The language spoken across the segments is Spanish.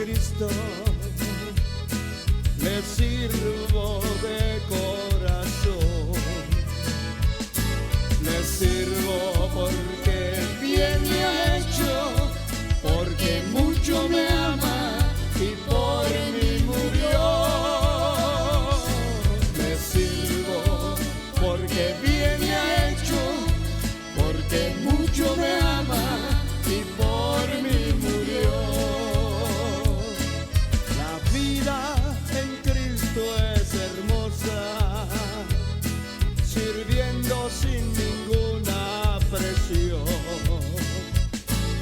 Cristo, le sirvo de corazón, le sirvo porque bien me ha hecho, porque mucho me ama y por mí murió. Le sirvo porque bien me ha hecho, porque mucho me ama y por mí murió. La vida en Cristo es hermosa, sirviendo sin ninguna presión.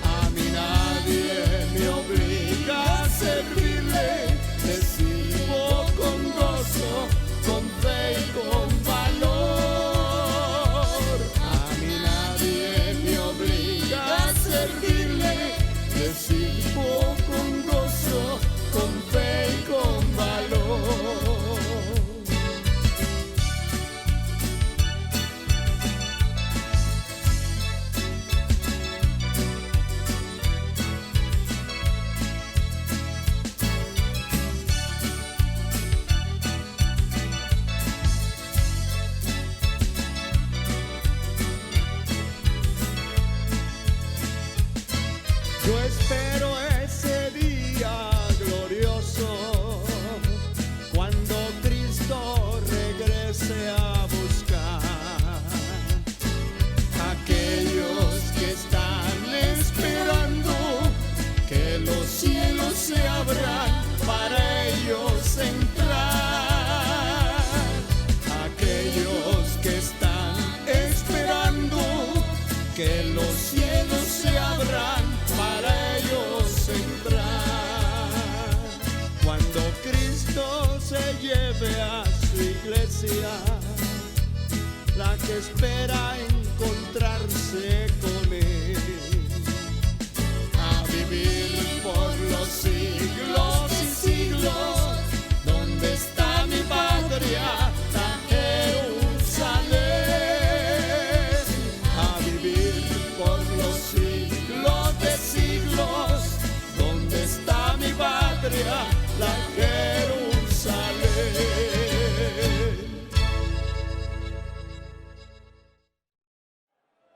A mí nadie me obliga a servirle, le sirvo con gozo, con fe y con valor. A mí nadie me obliga a servirle, le sirvo con gozo, con fe y con valor. Yo espero ese día glorioso, cuando Cristo regrese a buscar aquellos que están esperando que los cielos se abran para ellos entrar. Aquellos que están esperando que los cielos se abran para ellos entrar. Cuando Cristo se lleve a su iglesia, la que espera encontrarse con Él, a vivir por los siglos y siglos. ¿Dónde está mi patria? La Jerusalén. A vivir por los siglos de siglos. ¿Dónde está mi patria? La Jerusalén.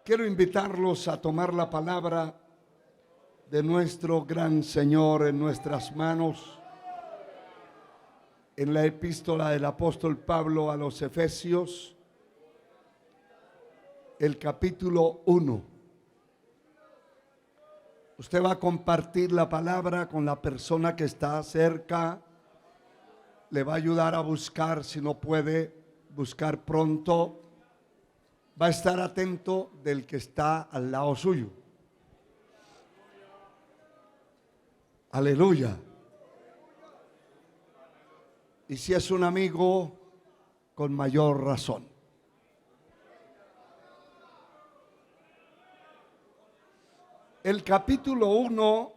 Quiero invitarlos a tomar la palabra de nuestro gran Señor en nuestras manos, en la epístola del apóstol Pablo a los Efesios, el capítulo 1. Usted va a compartir la palabra con la persona que está cerca, le va a ayudar a buscar, si no puede buscar pronto, va a estar atento del que está al lado suyo. Aleluya. Y si es un amigo, con mayor razón. El capítulo 1,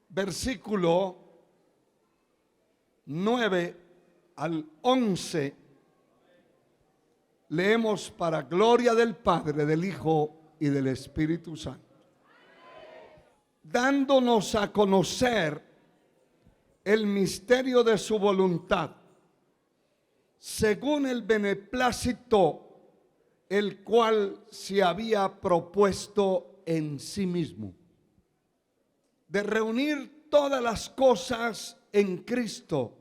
versículo 9 al 11, leemos para gloria del Padre, del Hijo y del Espíritu Santo, dándonos a conocer el misterio de su voluntad, según el beneplácito el cual se había propuesto en sí mismo, de reunir todas las cosas en Cristo,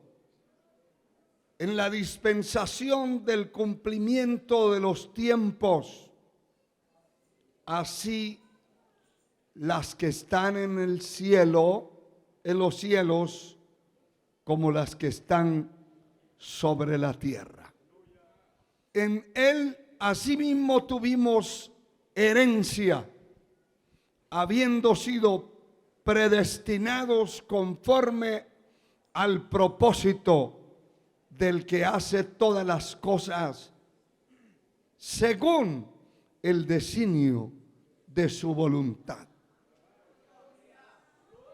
en la dispensación del cumplimiento de los tiempos, así las que están en el cielo, en los cielos, como las que están sobre la tierra. En él asimismo tuvimos herencia, habiendo sido predestinados conforme al propósito del que hace todas las cosas según el designio de su voluntad.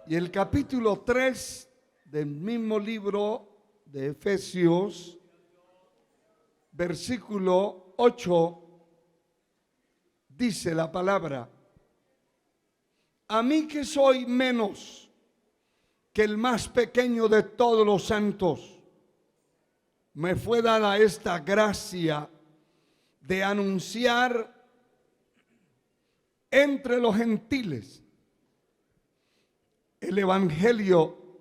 Y el capítulo 3 del mismo libro de Efesios, versículo 8, dice la palabra: a mí que soy menos que el más pequeño de todos los santos, me fue dada esta gracia de anunciar entre los gentiles el evangelio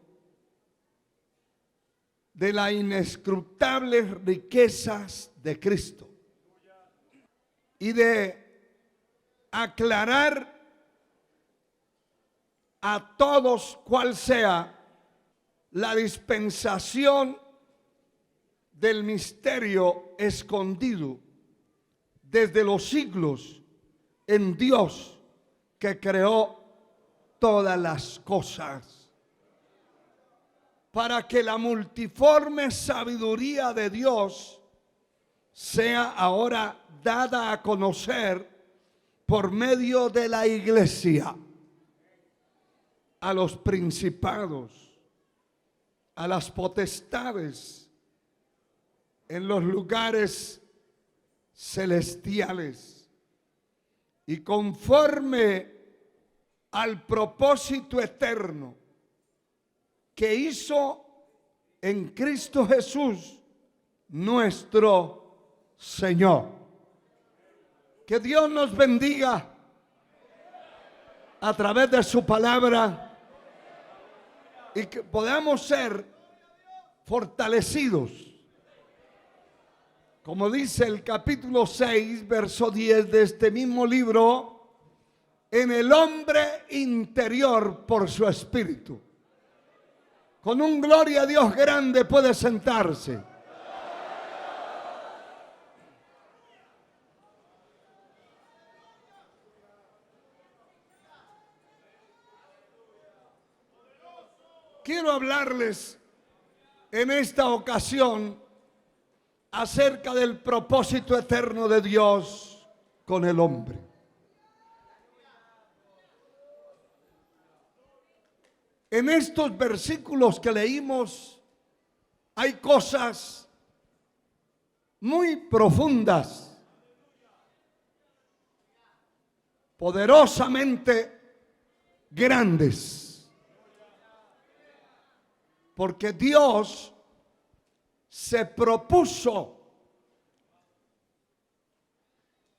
de las inescrutables riquezas de Cristo y de aclarar a todos cuál sea la dispensación del misterio escondido desde los siglos en Dios que creó todas las cosas, para que la multiforme sabiduría de Dios sea ahora dada a conocer por medio de la iglesia a los principados, a las potestades en los lugares celestiales, y conforme al propósito eterno que hizo en Cristo Jesús nuestro Señor. Que Dios nos bendiga a través de su palabra y que podamos ser fortalecidos, como dice el capítulo 6, verso 10 de este mismo libro, en el hombre interior por su espíritu. Con un gloria a Dios grande puede sentarse. Quiero hablarles en esta ocasión acerca del propósito eterno de Dios con el hombre. En estos versículos que leímos hay cosas muy profundas, poderosamente grandes. Porque Dios se propuso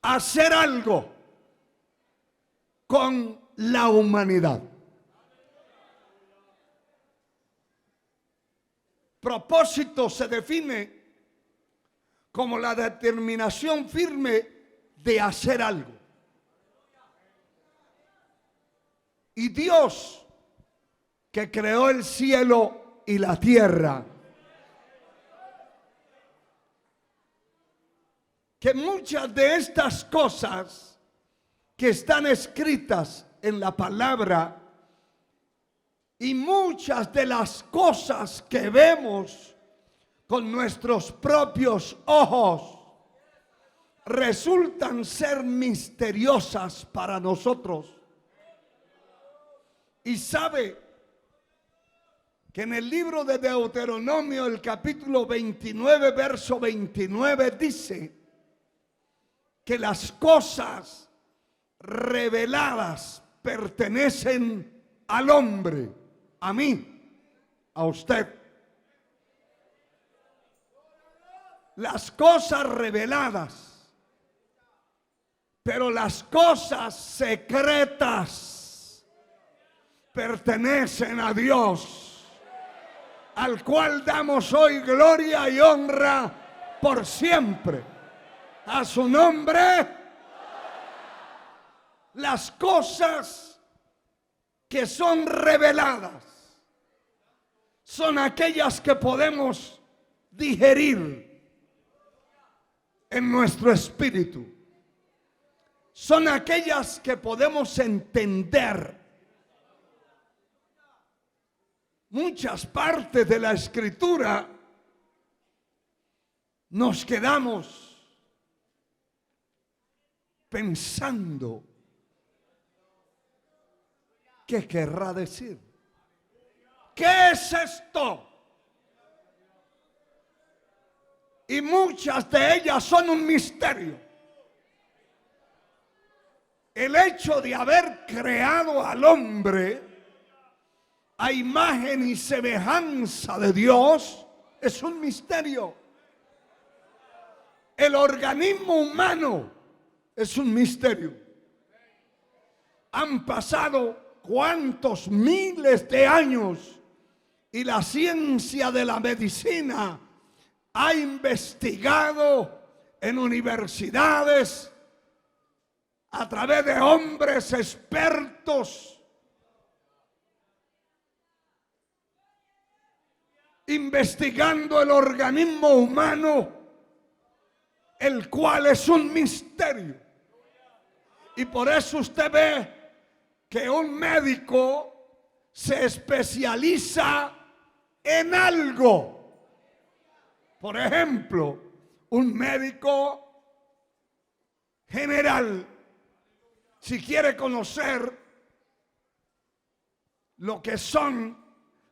hacer algo con la humanidad. Propósito se define como la determinación firme de hacer algo. Y Dios, que creó el cielo y la tierra, que muchas de estas cosas que están escritas en la palabra y muchas de las cosas que vemos con nuestros propios ojos resultan ser misteriosas para nosotros. Y sabe que en el libro de Deuteronomio, el capítulo 29, verso 29, dice que las cosas reveladas pertenecen al hombre, a mí, a usted. Las cosas reveladas, pero las cosas secretas pertenecen a Dios, al cual damos hoy gloria y honra por siempre. A su nombre. Las cosas que son reveladas son aquellas que podemos digerir en nuestro espíritu. Son aquellas que podemos entender. Muchas partes de la Escritura nos quedamos pensando, ¿qué querrá decir? ¿Qué es esto? Y muchas de ellas son un misterio. el hecho de haber creado al hombre a imagen y semejanza de Dios es un misterio. El organismo humano es un misterio. Han pasado cuántos miles de años y la ciencia de la medicina ha investigado en universidades a través de hombres expertos, investigando el organismo humano, el cual es un misterio. Y por eso usted ve que un médico se especializa en algo. Por ejemplo, un médico general, si quiere conocer lo que son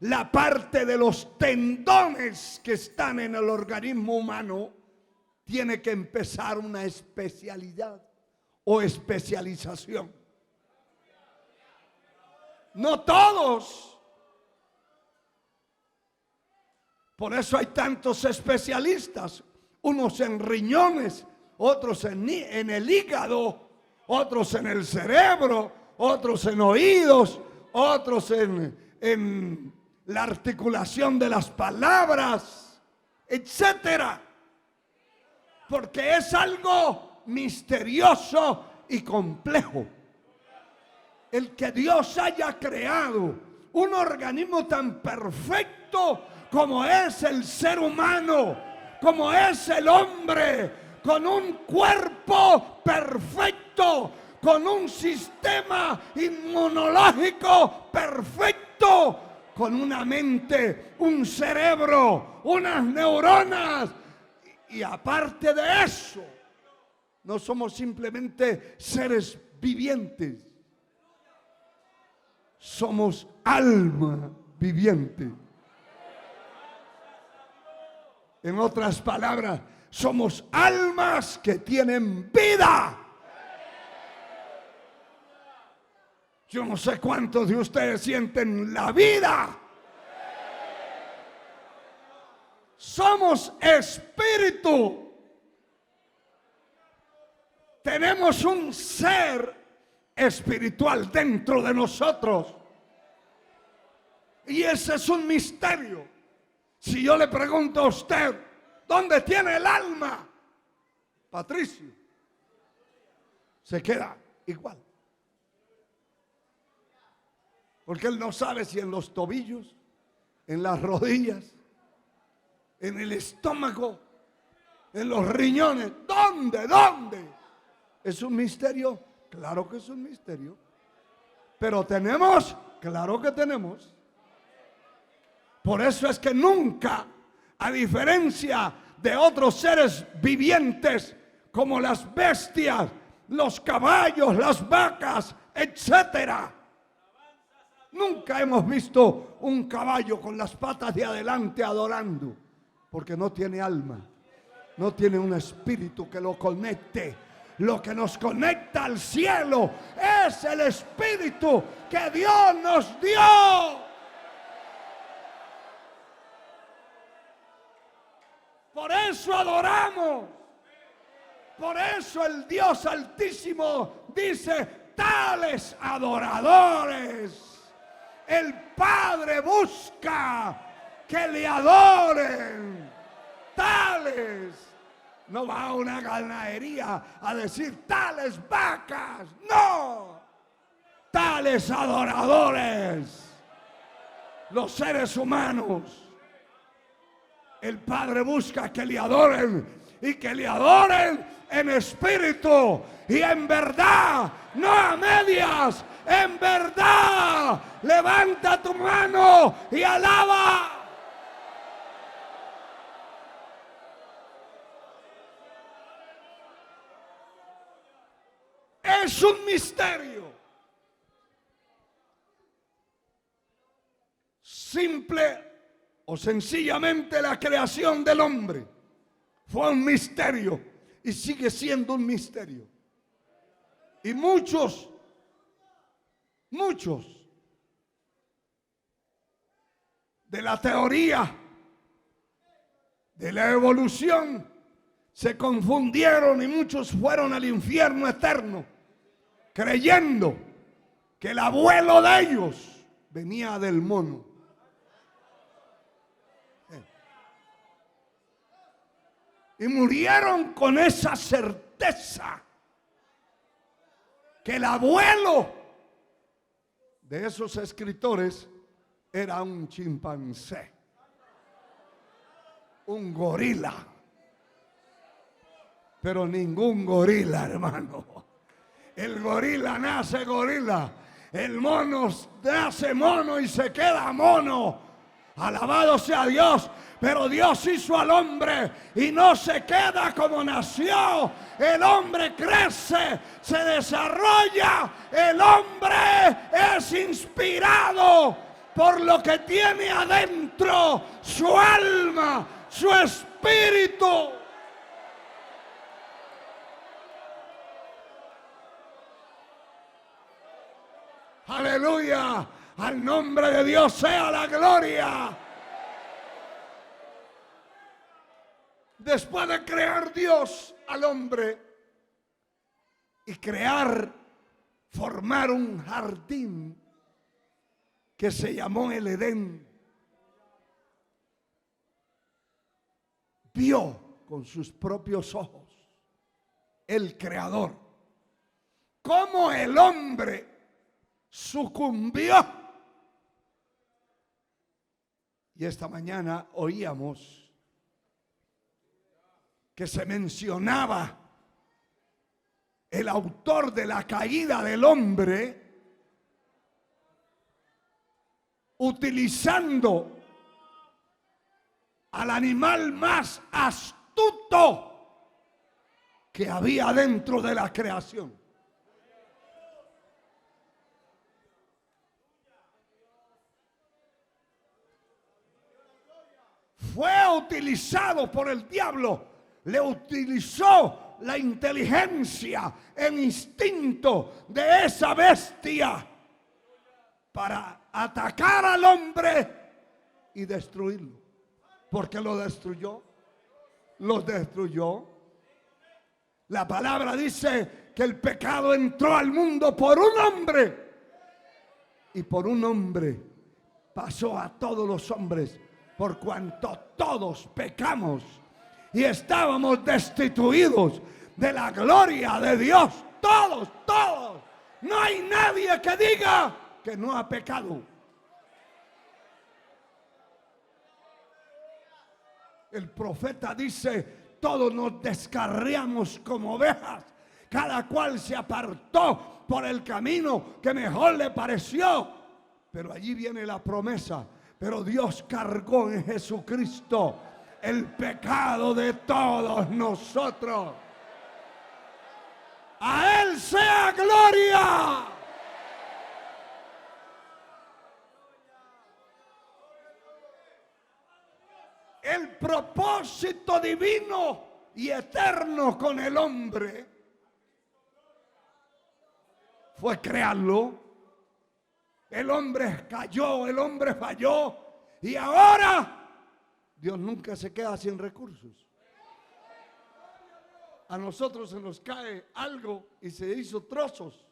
la parte de los tendones que están en el organismo humano, tiene que empezar una especialidad o especialización. No todos. Por eso hay tantos especialistas, unos en riñones, otros en el hígado, otros en el cerebro, otros en oídos, otros en la articulación de las palabras, etcétera. Porque es algo misterioso y complejo. El que Dios haya creado un organismo tan perfecto como es el ser humano, como es el hombre, con un cuerpo perfecto, con un sistema inmunológico perfecto, con una mente, un cerebro, unas neuronas. Y aparte de eso, no somos simplemente seres vivientes, somos alma viviente. En otras palabras, somos almas que tienen vida. Yo no sé cuántos de ustedes sienten la vida. Somos espíritu. Tenemos un ser espiritual dentro de nosotros. Y ese es un misterio. Si yo le pregunto a usted, ¿dónde tiene el alma? Patricio, se queda igual. Porque él no sabe si en los tobillos, en las rodillas, en el estómago, en los riñones. ¿Dónde? ¿Es un misterio? Claro que es un misterio. Pero tenemos, claro que tenemos. Por eso es que nunca, a diferencia de otros seres vivientes como las bestias, los caballos, las vacas, etcétera, nunca hemos visto un caballo con las patas de adelante adorando, porque no tiene alma, no tiene un espíritu que lo conecte. Lo que nos conecta al cielo es el espíritu que Dios nos dio. Por eso adoramos. Por eso el Dios Altísimo dice: tales adoradores el Padre busca que le adoren. Tales. No va a una ganadería a decir tales vacas. No. Tales adoradores. Los seres humanos. El Padre busca que le adoren y que le adoren en espíritu y en verdad, no a medias, en verdad. Levanta tu mano y alaba. Es un misterio. Simple o sencillamente la creación del hombre fue un misterio y sigue siendo un misterio. Y muchos de la teoría de la evolución se confundieron y muchos fueron al infierno eterno creyendo que el abuelo de ellos venía del mono. Y murieron con esa certeza que el abuelo de esos escritores era un chimpancé, un gorila. Pero ningún gorila, hermano. El gorila nace gorila. El mono nace mono y se queda mono. Alabado sea Dios. Pero Dios hizo al hombre y no se queda como nació. El hombre crece, se desarrolla. El hombre es inspirado por lo que tiene adentro, su alma, su espíritu. Aleluya, al nombre de Dios sea la gloria. Después de crear Dios al hombre y formar un jardín que se llamó el Edén, vio con sus propios ojos el Creador cómo el hombre sucumbió. Y esta mañana oíamos que se mencionaba el autor de la caída del hombre utilizando al animal más astuto que había dentro de la creación. Fue utilizado por el diablo. Le utilizó la inteligencia, el instinto de esa bestia para atacar al hombre y destruirlo. Porque lo destruyó. Los destruyó. La palabra dice que el pecado entró al mundo por un hombre. Y por un hombre pasó a todos los hombres, por cuanto todos pecamos y estábamos destituidos de la gloria de Dios. Todos. No hay nadie que diga que no ha pecado. El profeta dice: todos nos descarriamos como ovejas, cada cual se apartó por el camino que mejor le pareció. Pero allí viene la promesa: pero Dios cargó en Jesucristo el pecado de todos nosotros. A Él sea gloria. El propósito divino y eterno con el hombre fue crearlo. El hombre cayó, el hombre falló, y ahora Dios nunca se queda sin recursos. A nosotros se nos cae algo y se hizo trozos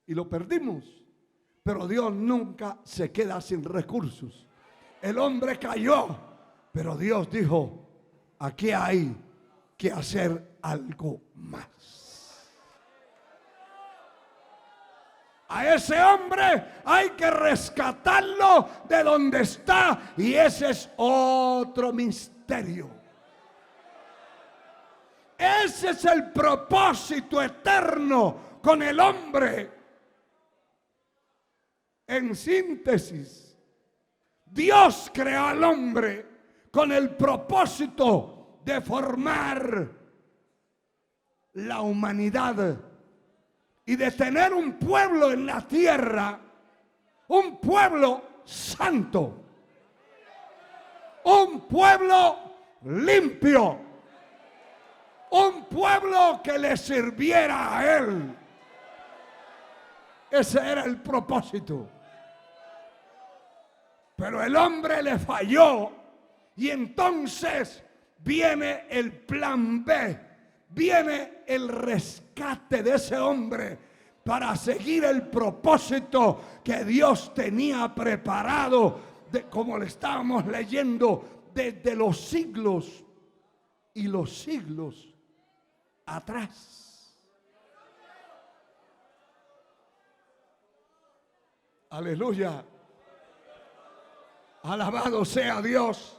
y lo perdimos, pero Dios nunca se queda sin recursos. El hombre cayó, pero Dios dijo: aquí hay que hacer algo más. A ese hombre hay que rescatarlo de donde está, y ese es otro misterio. Ese es el propósito eterno con el hombre. En síntesis, Dios creó al hombre con el propósito de formar la humanidad y de tener un pueblo en la tierra, un pueblo santo, un pueblo limpio, un pueblo que le sirviera a él. Ese era el propósito. Pero el hombre le falló y entonces viene el plan B, viene el rescate de ese hombre para seguir el propósito que Dios tenía preparado, como le estábamos leyendo, desde los siglos y los siglos atrás. Aleluya. Alabado sea Dios.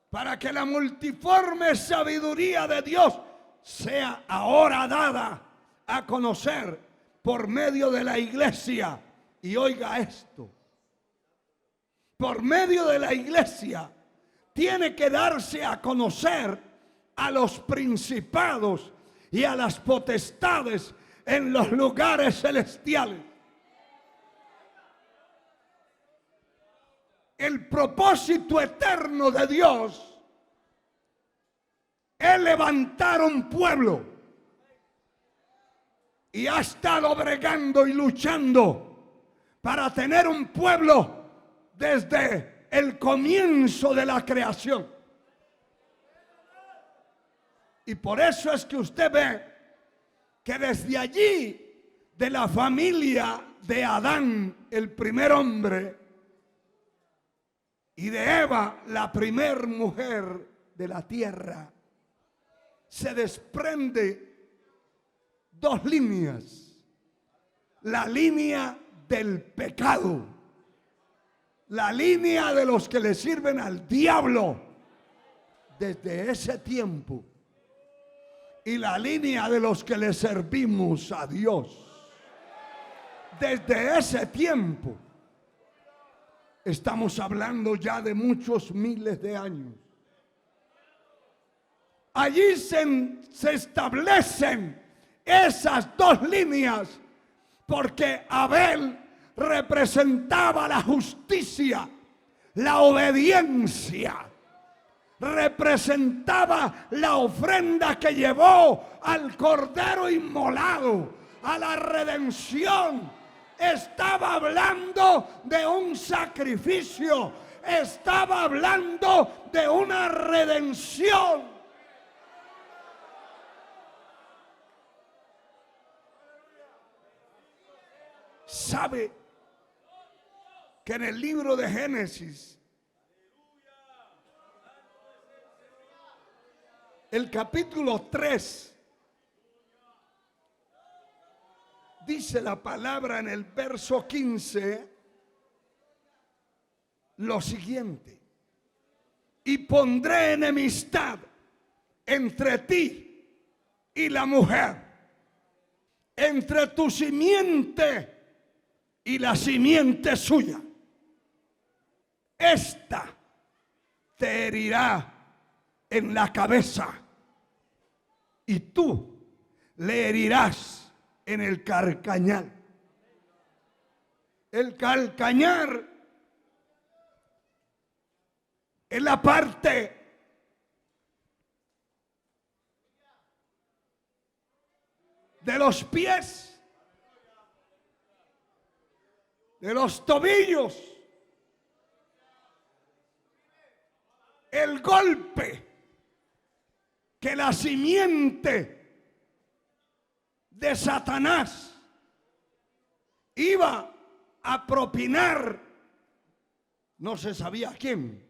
Para que la multiforme sabiduría de Dios sea ahora dada a conocer por medio de la iglesia. Y oiga esto, por medio de la iglesia tiene que darse a conocer a los principados y a las potestades en los lugares celestiales. El propósito eterno de Dios es levantar un pueblo, y ha estado bregando y luchando para tener un pueblo desde el comienzo de la creación. Y por eso es que usted ve que desde allí, de la familia de Adán, el primer hombre, y de Eva, la primer mujer de la tierra, se desprende dos líneas. La línea del pecado, la línea de los que le sirven al diablo desde ese tiempo, y la línea de los que le servimos a Dios desde ese tiempo. Estamos hablando ya de muchos miles de años. Allí se establecen esas dos líneas, porque Abel representaba la justicia, la obediencia, representaba la ofrenda que llevó al cordero inmolado, a la redención. Estaba hablando de un sacrificio, estaba hablando de una redención. ¿Sabe que en el libro de Génesis, el capítulo 3, dice la palabra en el verso 15 lo siguiente: y pondré enemistad entre ti y la mujer, entre tu simiente y la simiente suya. Esta te herirá en la cabeza y tú le herirás en el calcañar. El calcañar es la parte de los pies, de los tobillos, el golpe que la simiente de Satanás iba a propinar, no se sabía a quién,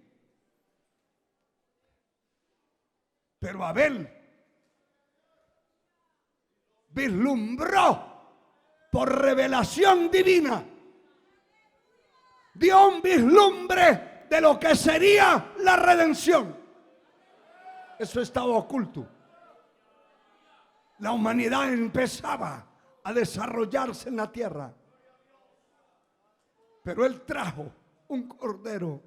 pero Abel vislumbró por revelación divina, dio un vislumbre de lo que sería la redención. Eso estaba oculto. La humanidad empezaba a desarrollarse en la tierra, pero él trajo un cordero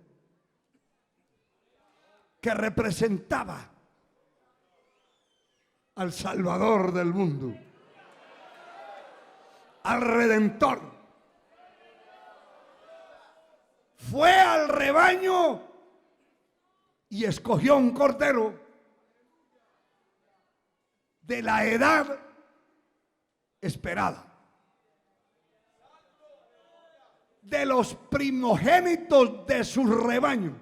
que representaba al Salvador del mundo, al Redentor. Fue al rebaño y escogió un cordero de la edad esperada, de los primogénitos de su rebaño,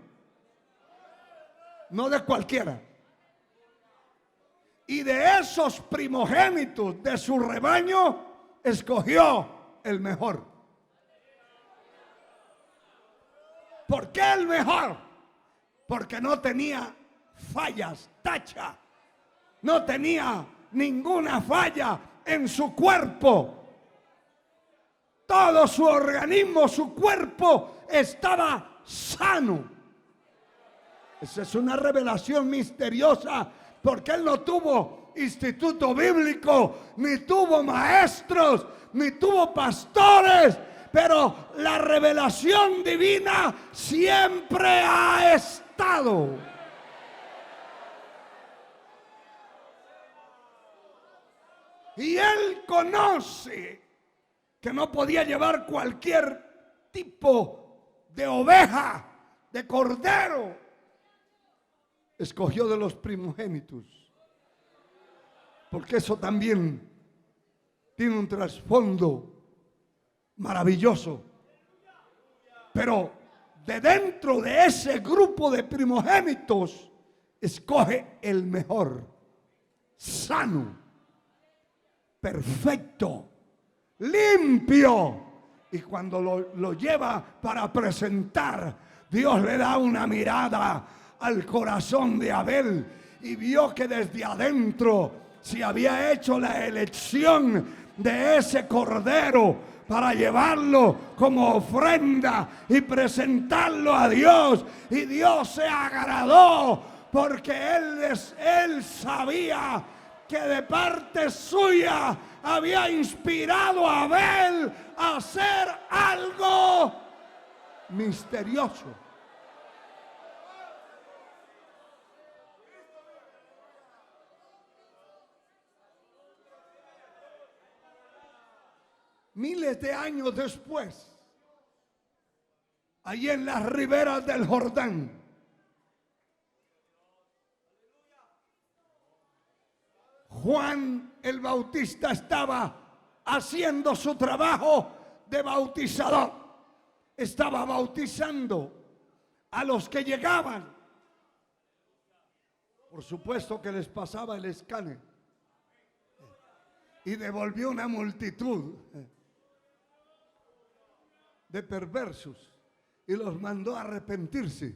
no de cualquiera. Y de esos primogénitos de su rebaño escogió el mejor. ¿Por qué el mejor? Porque no tenía fallas, tacha. No tenía ninguna falla en su cuerpo. Todo su organismo, su cuerpo estaba sano. Esa es una revelación misteriosa, porque él no tuvo instituto bíblico, ni tuvo maestros, ni tuvo pastores, pero la revelación divina siempre ha estado. Y él conoce que no podía llevar cualquier tipo de oveja, de cordero. Escogió de los primogénitos, porque eso también tiene un trasfondo maravilloso. Pero de dentro de ese grupo de primogénitos, escoge el mejor, sano, perfecto, limpio. Y cuando lo lleva para presentar, Dios le da una mirada al corazón de Abel y vio que desde adentro se había hecho la elección de ese cordero para llevarlo como ofrenda y presentarlo a Dios. Y Dios se agradó, porque él sabía que de parte suya había inspirado a Abel a hacer algo misterioso. Miles de años después, allí en las riberas del Jordán, Juan el Bautista estaba haciendo su trabajo de bautizador. Estaba bautizando a los que llegaban. Por supuesto que les pasaba el escáner y devolvió una multitud de perversos y los mandó a arrepentirse,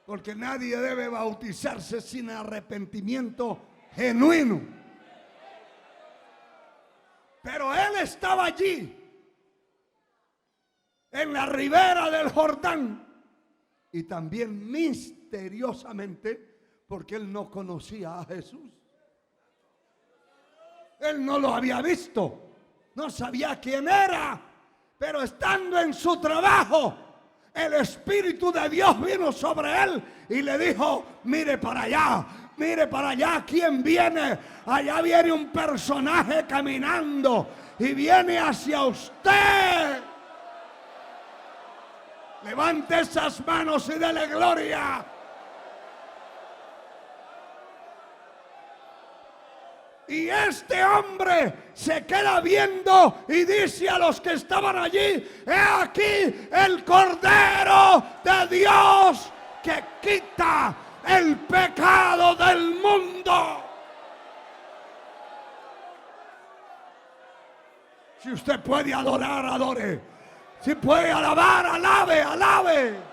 porque nadie debe bautizarse sin arrepentimiento genuino. Pero él estaba allí en la ribera del Jordán, y también misteriosamente, porque él no conocía a Jesús. Él no lo había visto, no sabía quién era. Pero estando en su trabajo, el Espíritu de Dios vino sobre él y le dijo: mire para allá, ¿quién viene? Allá viene un personaje caminando y viene hacia usted. Levante esas manos y dele gloria. Y este hombre se queda viendo y dice a los que estaban allí: he aquí el Cordero de Dios que quita el pecado del mundo. Si usted puede adorar, adore. Si puede alabar, alabe, alabe.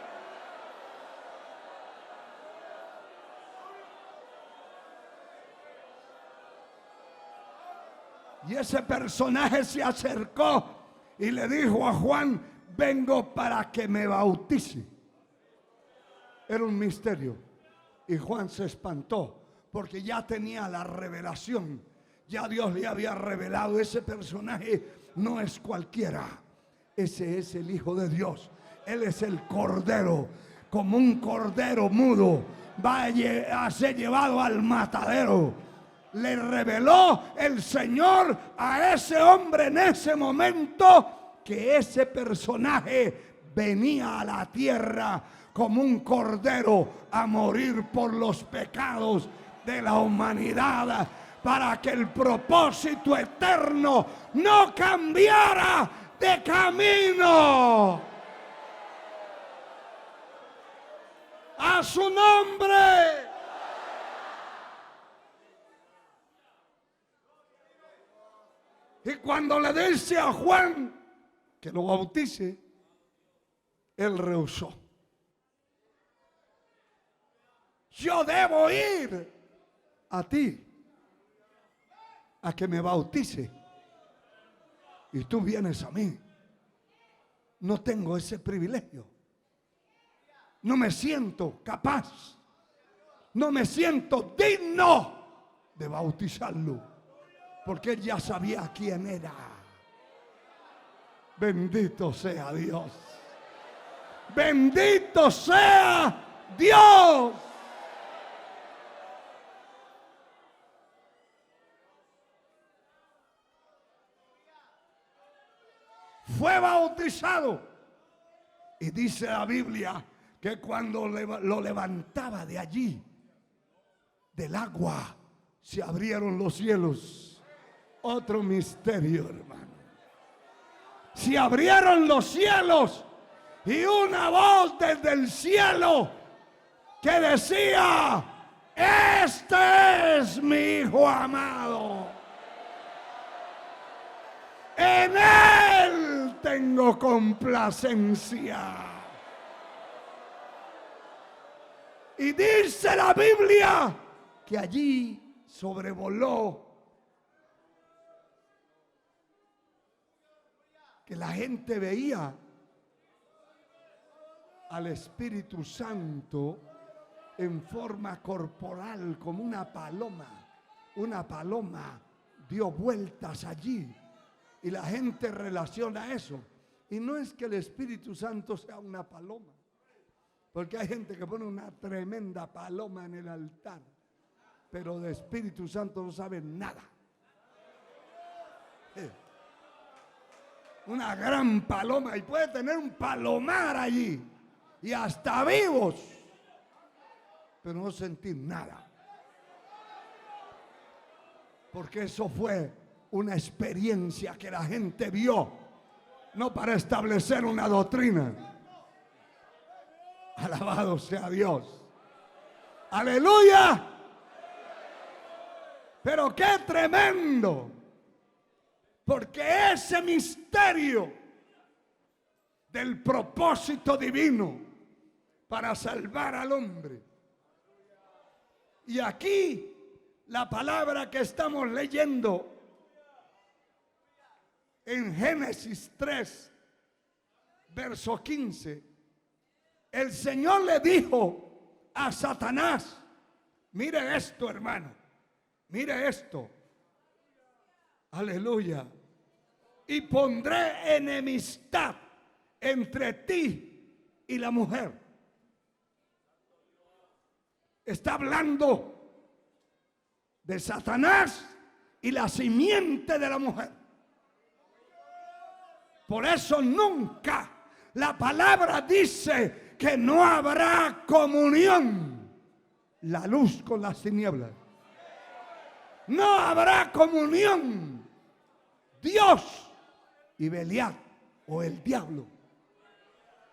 Y ese personaje se acercó y le dijo a Juan: vengo para que me bautice. Era un misterio. Y Juan se espantó, porque ya tenía la revelación. Ya Dios le había revelado: ese personaje no es cualquiera. Ese es el Hijo de Dios. Él es el Cordero. Como un cordero mudo va a ser llevado al matadero. Le reveló el Señor a ese hombre en ese momento que ese personaje venía a la tierra como un cordero a morir por los pecados de la humanidad, para que el propósito eterno no cambiara de camino. A su nombre. Y cuando le dice a Juan que lo bautice, él rehusó. Yo debo ir a ti a que me bautice y tú vienes a mí. No tengo ese privilegio. No me siento capaz. No me siento digno de bautizarlo, porque él ya sabía quién era. Bendito sea Dios. Bendito sea Dios. Fue bautizado. Y dice la Biblia que cuando lo levantaba de allí, del agua, se abrieron los cielos. Otro misterio, hermano. Se abrieron los cielos y una voz desde el cielo que decía: este es mi Hijo amado. En él tengo complacencia. Y dice la Biblia que allí sobrevoló, que la gente veía al Espíritu Santo en forma corporal como una paloma. Una paloma dio vueltas allí y la gente relaciona eso. Y no es que el Espíritu Santo sea una paloma, porque hay gente que pone una tremenda paloma en el altar, pero de Espíritu Santo no sabe nada. Una gran paloma, y puede tener un palomar allí y hasta vivos, pero no sentir nada, porque eso fue una experiencia que la gente vio, no para establecer una doctrina. Alabado sea Dios. Aleluya. Pero qué tremendo, porque ese misterio del propósito divino para salvar al hombre. Y aquí la palabra que estamos leyendo en Génesis 3, verso 15, el Señor le dijo a Satanás: mire esto, hermano, mire esto. Aleluya. Y pondré enemistad entre ti y la mujer. Está hablando de Satanás y la simiente de la mujer. Por eso nunca la palabra dice que no habrá comunión, la luz con las tinieblas. No habrá comunión, Dios y Belial o el diablo.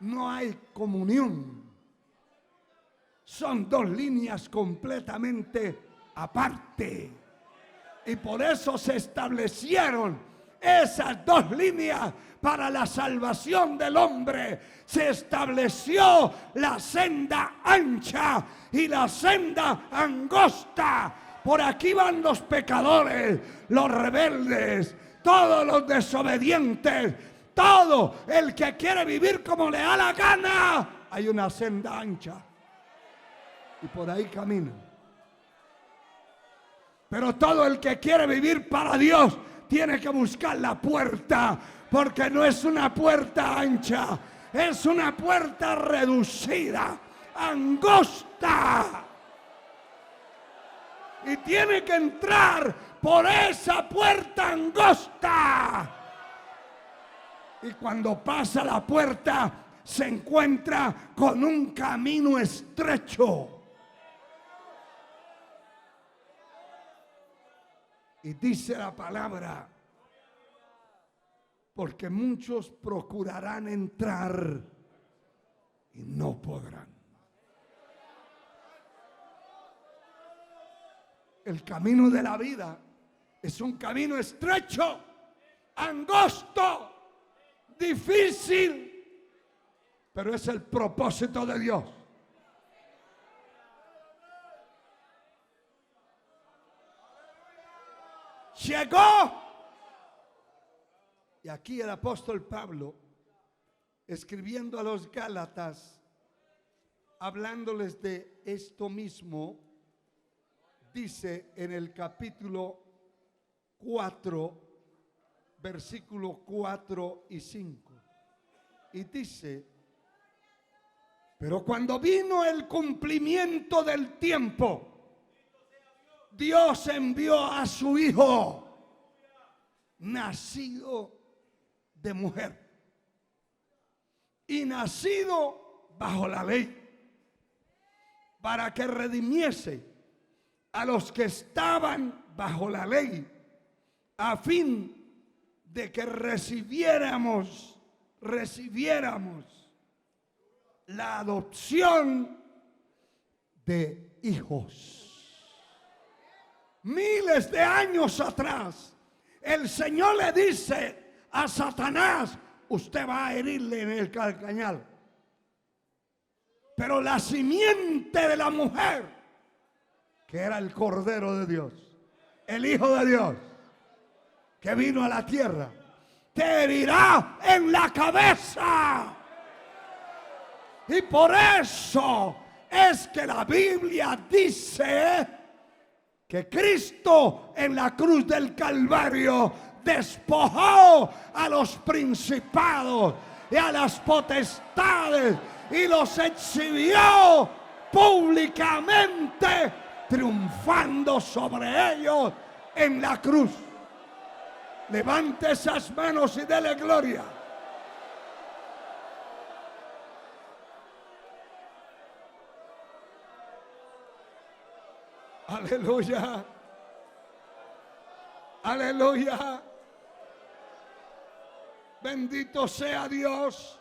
No hay comunión. Son dos líneas completamente aparte. Y por eso se establecieron esas dos líneas para la salvación del hombre. Se estableció la senda ancha y la senda angosta. Por aquí van los pecadores, los rebeldes, todos los desobedientes, todo el que quiere vivir como le da la gana. Hay una senda ancha y por ahí camina. Pero todo el que quiere vivir para Dios tiene que buscar la puerta, porque no es una puerta ancha, es una puerta reducida, angosta. Y tiene que entrar por esa puerta angosta. Y cuando pasa la puerta, se encuentra con un camino estrecho. Y dice la palabra, porque muchos procurarán entrar y no podrán. El camino de la vida es un camino estrecho, angosto, difícil, pero es el propósito de Dios. Llegó. Y aquí el apóstol Pablo, escribiendo a los Gálatas, hablándoles de esto mismo, dice en el capítulo 4, versículos 4 y 5. Y dice, pero cuando vino el cumplimiento del tiempo, Dios envió a su Hijo, nacido de mujer y nacido bajo la ley, para que redimiese a los que estaban bajo la ley, a fin de que recibiéramos la adopción de hijos. Miles de años atrás, el Señor le dice a Satanás, usted va a herirle en el calcañal. Pero la simiente de la mujer, que era el Cordero de Dios, el Hijo de Dios, que vino a la tierra, te herirá en la cabeza. Y por eso es que la Biblia dice que Cristo en la cruz del Calvario despojó a los principados y a las potestades y los exhibió públicamente, triunfando sobre ellos en la cruz. Levante esas manos y dele gloria. Aleluya. Aleluya. Bendito sea Dios.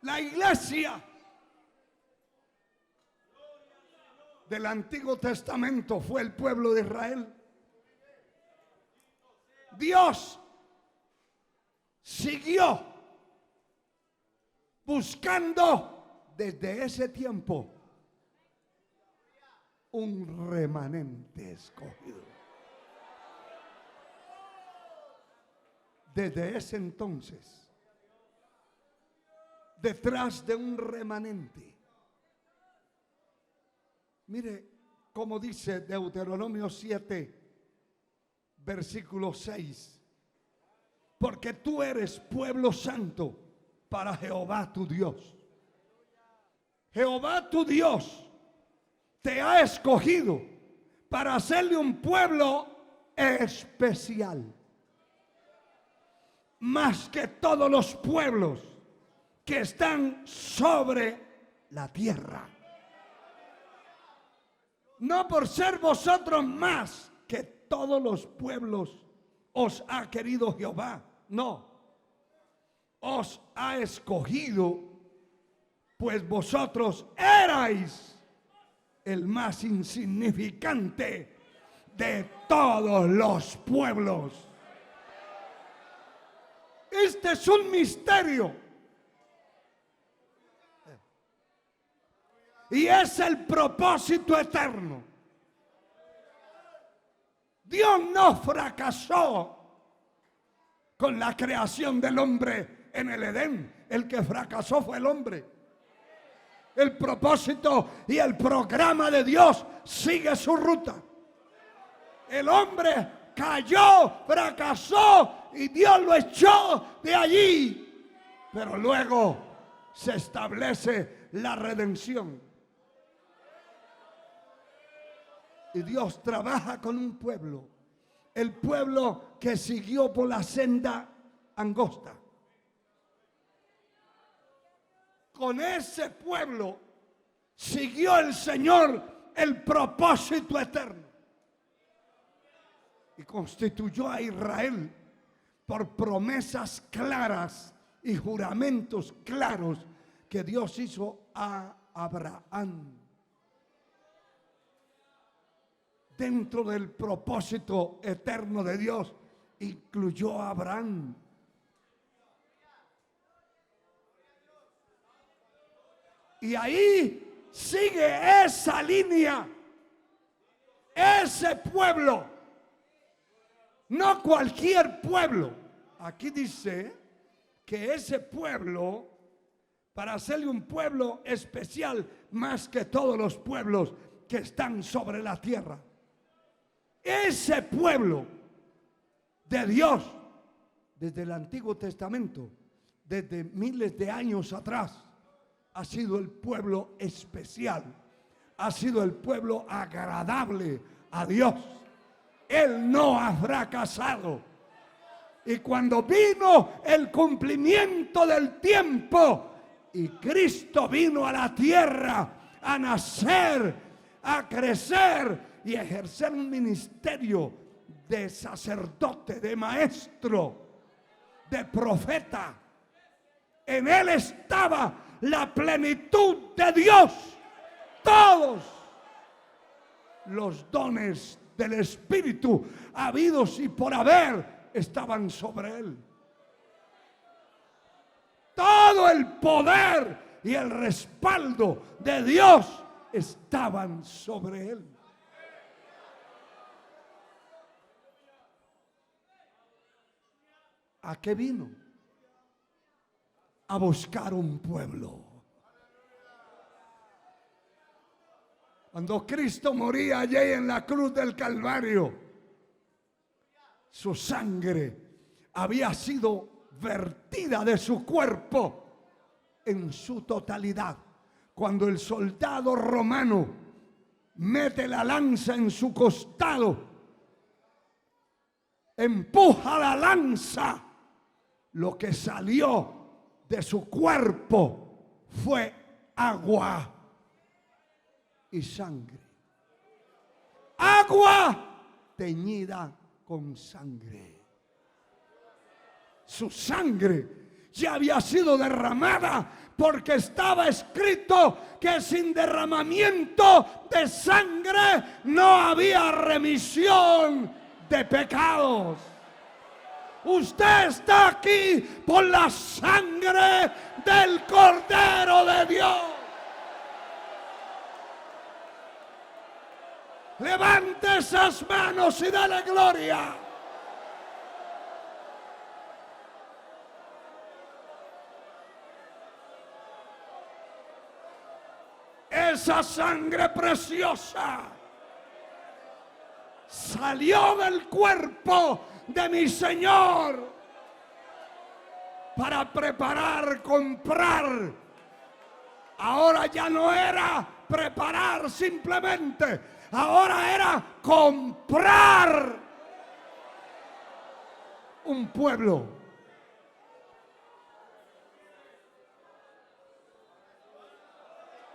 La iglesia del Antiguo Testamento fue el pueblo de Israel. Dios siguió buscando desde ese tiempo un remanente escogido. Desde ese entonces, detrás de un remanente. Mire cómo dice Deuteronomio 7, versículo 6. Porque tú eres pueblo santo para Jehová tu Dios. Jehová tu Dios te ha escogido para hacerle un pueblo especial, más que todos los pueblos que están sobre la tierra. No por ser vosotros más que todos los pueblos os ha querido Jehová, no. Os ha escogido, pues vosotros erais el más insignificante de todos los pueblos. Este es un misterio. Y es el propósito eterno. Dios no fracasó con la creación del hombre en el Edén. El que fracasó fue el hombre. El propósito y el programa de Dios sigue su ruta. El hombre cayó, fracasó y Dios lo echó de allí. Pero luego se establece la redención. Y Dios trabaja con un pueblo. El pueblo que siguió por la senda angosta. Con ese pueblo siguió el Señor el propósito eterno. Y constituyó a Israel por promesas claras y juramentos claros que Dios hizo a Abraham. Dentro del propósito eterno de Dios, incluyó a Abraham. Y ahí sigue esa línea, ese pueblo, no cualquier pueblo. Aquí dice que ese pueblo, para hacerle un pueblo especial más que todos los pueblos que están sobre la tierra. Ese pueblo de Dios, desde el Antiguo Testamento, desde miles de años atrás, ha sido el pueblo especial, ha sido el pueblo agradable a Dios. Él no ha fracasado. Y cuando vino el cumplimiento del tiempo y Cristo vino a la tierra a nacer, a crecer y ejercer un ministerio de sacerdote, de maestro, de profeta, en él estaba la plenitud de Dios. Todos los dones del Espíritu habidos y por haber estaban sobre él. Todo el poder y el respaldo de Dios estaban sobre él. ¿A qué vino? A buscar un pueblo. Cuando Cristo moría allí en la cruz del Calvario, su sangre había sido vertida de su cuerpo en su totalidad. Cuando el soldado romano mete la lanza en su costado, empuja la lanza, lo que salió de su cuerpo fue agua y sangre. Agua teñida con sangre. Su sangre ya había sido derramada, porque estaba escrito que sin derramamiento de sangre no había remisión de pecados. Usted está aquí por la sangre del Cordero de Dios. Levante esas manos y dale gloria. Esa sangre preciosa salió del cuerpo de mi Señor para preparar, comprar. Ahora ya no era preparar simplemente, ahora era comprar un pueblo.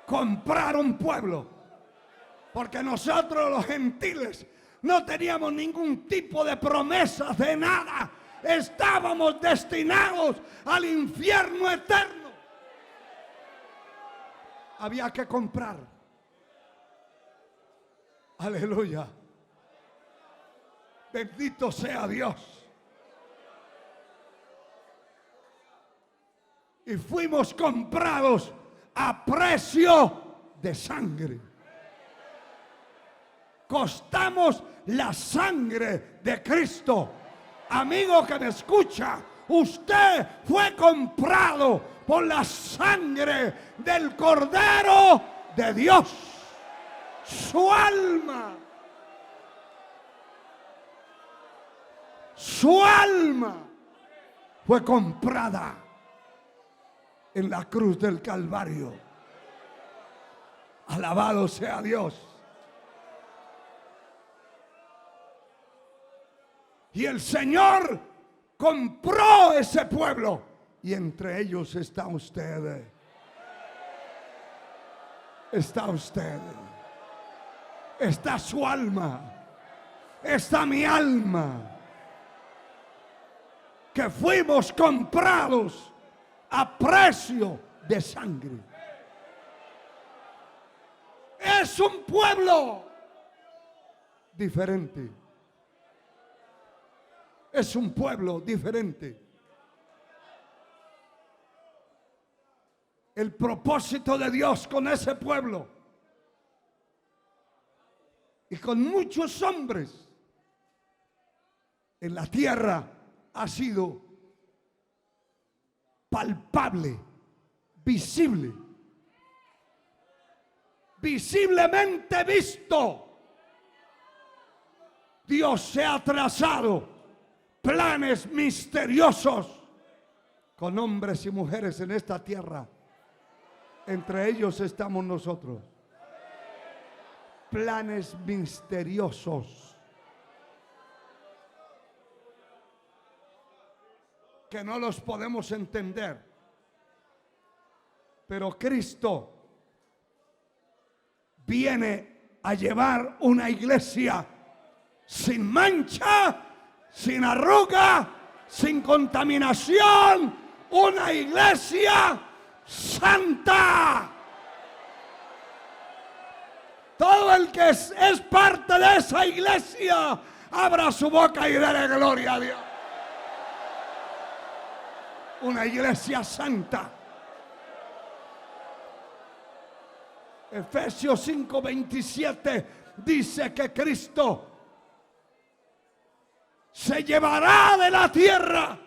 Comprar un pueblo, porque nosotros los gentiles no teníamos ningún tipo de promesas de nada. Estábamos destinados al infierno eterno. Había que comprar. Aleluya. Bendito sea Dios. Y fuimos comprados a precio de sangre. Costamos la sangre de Cristo. Amigo que me escucha, usted fue comprado por la sangre del Cordero de Dios. Su alma fue comprada en la cruz del Calvario. Alabado sea Dios. Y el Señor compró ese pueblo. Y entre ellos está usted. Está usted. Está su alma. Está mi alma. Que fuimos comprados a precio de sangre. Es un pueblo diferente. Es un pueblo diferente. El propósito de Dios con ese pueblo y con muchos hombres en la tierra ha sido palpable, visible, visiblemente visto. Dios se ha trazado planes misteriosos con hombres y mujeres en esta tierra. Entre ellos estamos nosotros. Planes misteriosos que no los podemos entender. Pero Cristo viene a llevar una iglesia sin mancha, sin arruga, sin contaminación, una iglesia santa. Todo el que es parte de esa iglesia, abra su boca y dele gloria a Dios. Una iglesia santa. Efesios 5:27 dice que Cristo se llevará de la tierra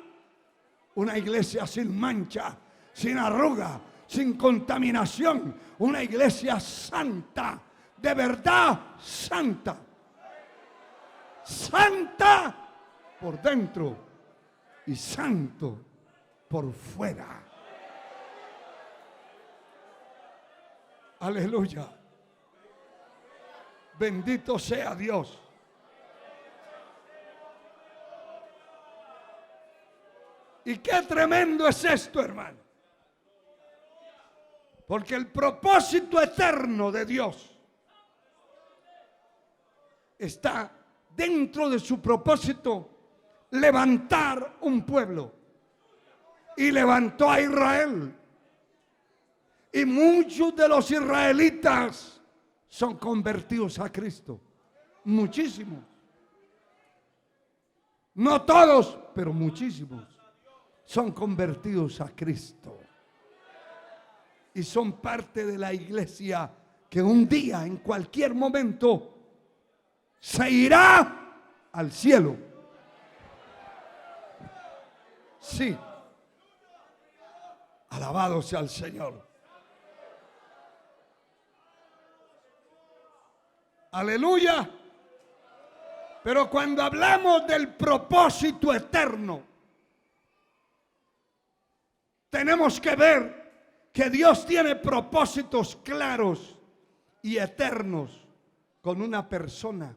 una iglesia sin mancha, sin arruga, sin contaminación, una iglesia santa, de verdad santa. Santa por dentro y santo por fuera. Aleluya. Bendito sea Dios. Y qué tremendo es esto, hermano. Porque el propósito eterno de Dios está dentro de su propósito levantar un pueblo. Y levantó a Israel. Y muchos de los israelitas son convertidos a Cristo. Muchísimos. No todos, pero muchísimos son convertidos a Cristo. Y son parte de la iglesia que un día, en cualquier momento, se irá al cielo. Sí. Alabado sea el Señor. Aleluya. Pero cuando hablamos del propósito eterno, tenemos que ver que Dios tiene propósitos claros y eternos con una persona,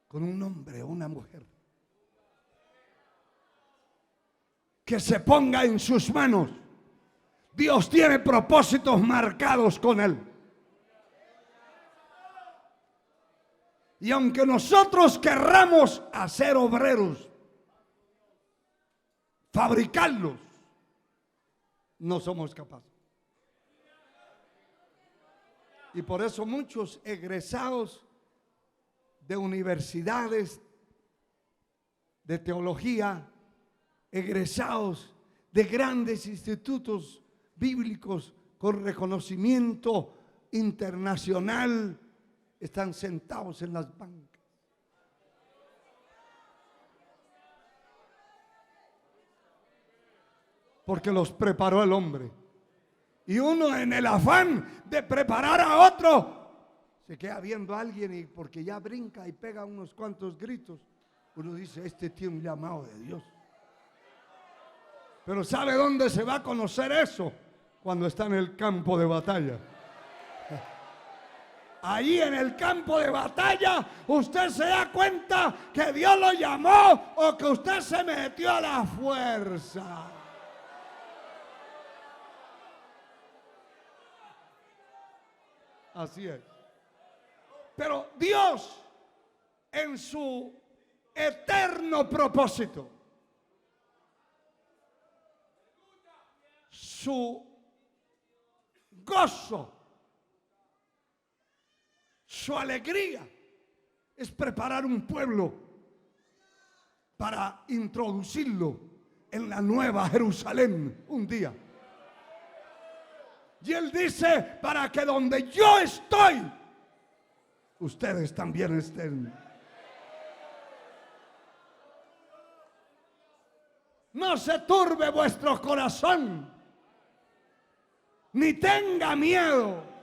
con un hombre o una mujer, que se ponga en sus manos. Dios tiene propósitos marcados con él. Y aunque nosotros querramos hacer obreros, fabricarlos, no somos capaces. Y por eso muchos egresados de universidades de teología, egresados de grandes institutos bíblicos con reconocimiento internacional, están sentados en las bancas. Porque los preparó el hombre. Y uno, en el afán de preparar a otro, se queda viendo a alguien y porque ya brinca y pega unos cuantos gritos, uno dice, este tiene un llamado de Dios. Pero ¿sabe dónde se va a conocer eso? Cuando está en el campo de batalla. Ahí en el campo de batalla, usted se da cuenta que Dios lo llamó o que usted se metió a la fuerza. Así es. Pero Dios, en su eterno propósito, su gozo, su alegría, es preparar un pueblo para introducirlo en la nueva Jerusalén un día. Y Él dice, para que donde yo estoy, ustedes también estén. No se turbe vuestro corazón, ni tenga miedo.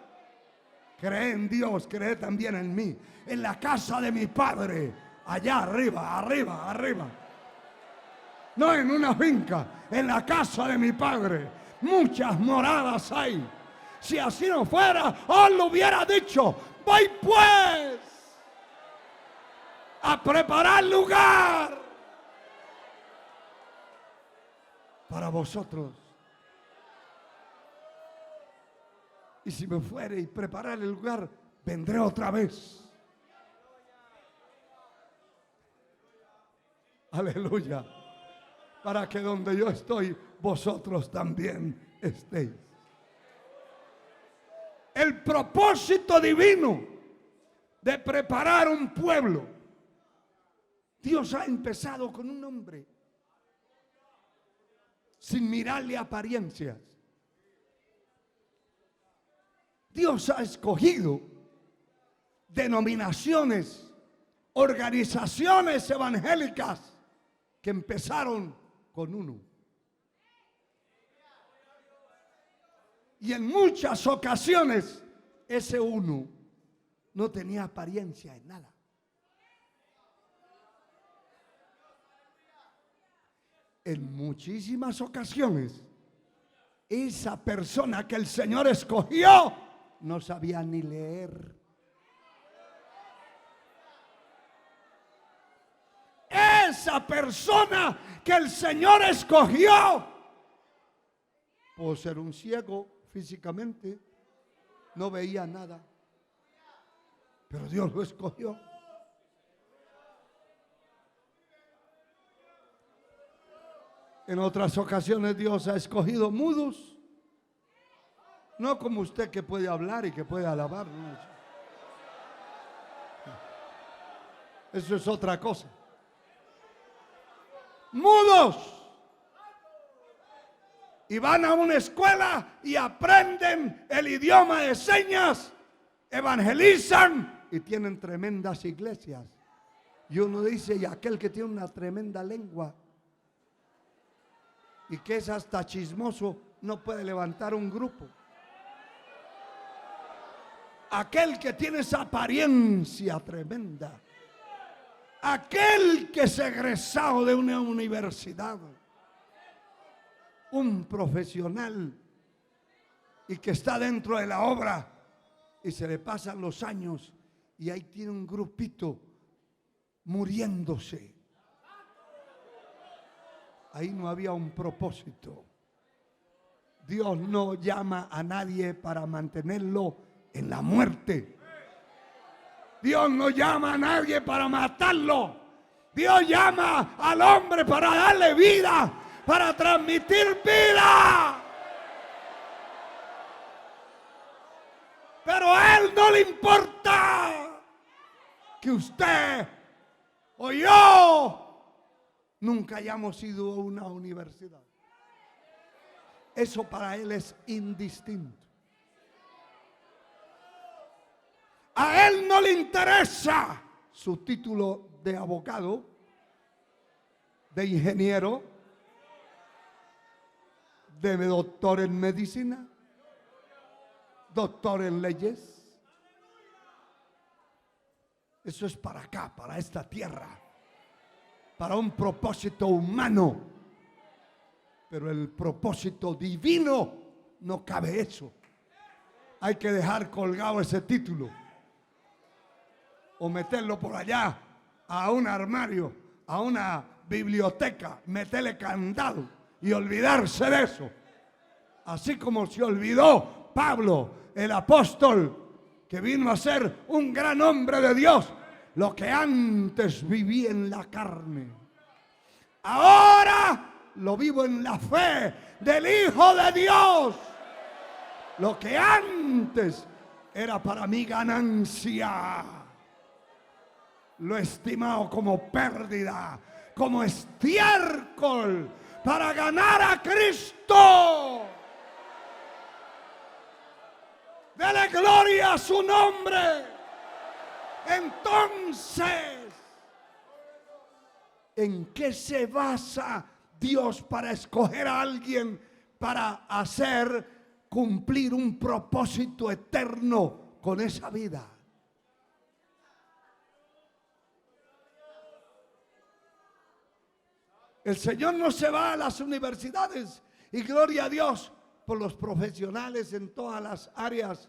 Cree en Dios, cree también en mí. En la casa de mi Padre, allá arriba, arriba, arriba. No en una finca, en la casa de mi Padre. Muchas moradas hay. Si así no fuera, os lo hubiera dicho. Voy pues a preparar lugar para vosotros. Y si me fuere y preparar el lugar, vendré otra vez. Aleluya. Para que donde yo estoy, vosotros también estéis. El propósito divino de preparar un pueblo. Dios ha empezado con un hombre, sin mirarle apariencias. Dios ha escogido denominaciones, organizaciones evangélicas que empezaron con uno. Y en muchas ocasiones ese uno no tenía apariencia en nada. En muchísimas ocasiones esa persona que el Señor escogió no sabía ni leer. Esa persona que el Señor escogió, por ser un ciego físicamente, no veía nada, pero Dios lo escogió. En otras ocasiones Dios ha escogido mudos, no como usted que puede hablar y que puede alabar, no. Eso es otra cosa. Mudos. Y van a una escuela y aprenden el idioma de señas, evangelizan y tienen tremendas iglesias. Y uno dice, y aquel que tiene una tremenda lengua y que es hasta chismoso, no puede levantar un grupo. Aquel que tiene esa apariencia tremenda, aquel que es egresado de una universidad, un profesional y que está dentro de la obra y se le pasan los años y ahí tiene un grupito muriéndose. Ahí no había un propósito. Dios no llama a nadie para mantenerlo en la muerte. Dios no llama a nadie para matarlo. Dios llama al hombre para darle vida, para transmitir vida. Pero a Él no le importa que usted o yo nunca hayamos ido a una universidad. Eso para Él es indistinto. A Él no le interesa su título de abogado, de ingeniero, de doctor en medicina, doctor en leyes. Eso es para acá, para esta tierra, para un propósito humano. Pero el propósito divino no cabe eso. Hay que dejar colgado ese título. o meterlo por allá a un armario, a una biblioteca, meterle candado y olvidarse de eso. Así como se olvidó Pablo, el apóstol, que vino a ser un gran hombre de Dios, lo que antes viví en la carne, ahora lo vivo en la fe del Hijo de Dios. Lo que antes era para mí ganancia, lo he estimado como pérdida, como estiércol, para ganar a Cristo. Dele gloria a su nombre. Entonces, ¿en qué se basa Dios para escoger a alguien para cumplir un propósito eterno con esa vida? El Señor no se va a las universidades, y gloria a Dios por los profesionales en todas las áreas.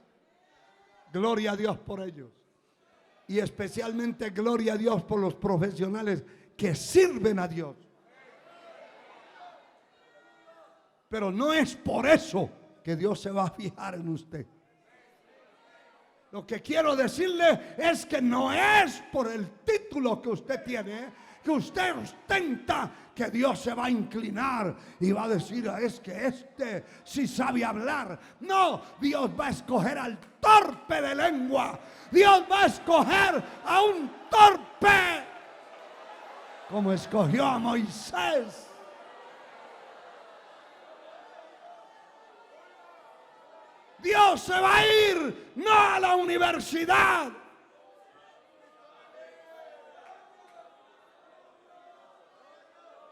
Gloria a Dios por ellos. Y especialmente gloria a Dios por los profesionales que sirven a Dios. Pero no es por eso que Dios se va a fijar en usted. Lo que quiero decirle es que no es por el título que usted tiene, que usted ostenta, que Dios se va a inclinar y va a decir: es que este sí sabe hablar. No, Dios va a escoger al torpe de lengua. Dios va a escoger a un torpe, como escogió a Moisés. Dios se va a ir no a la universidad,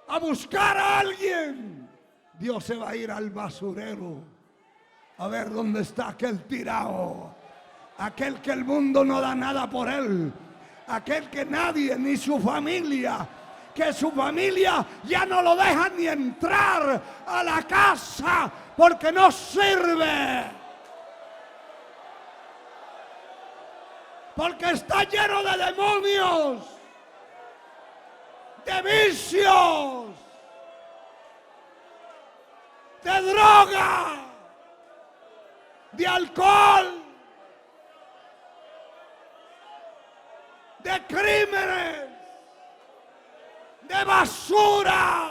a buscar a alguien. Dios se va a ir al basurero a ver dónde está aquel tirado, aquel que el mundo no da nada por él, aquel que nadie, ni su familia, que su familia ya no lo deja ni entrar a la casa porque no sirve, porque está lleno de demonios, de vicios, de droga, de alcohol, de crímenes, de basura.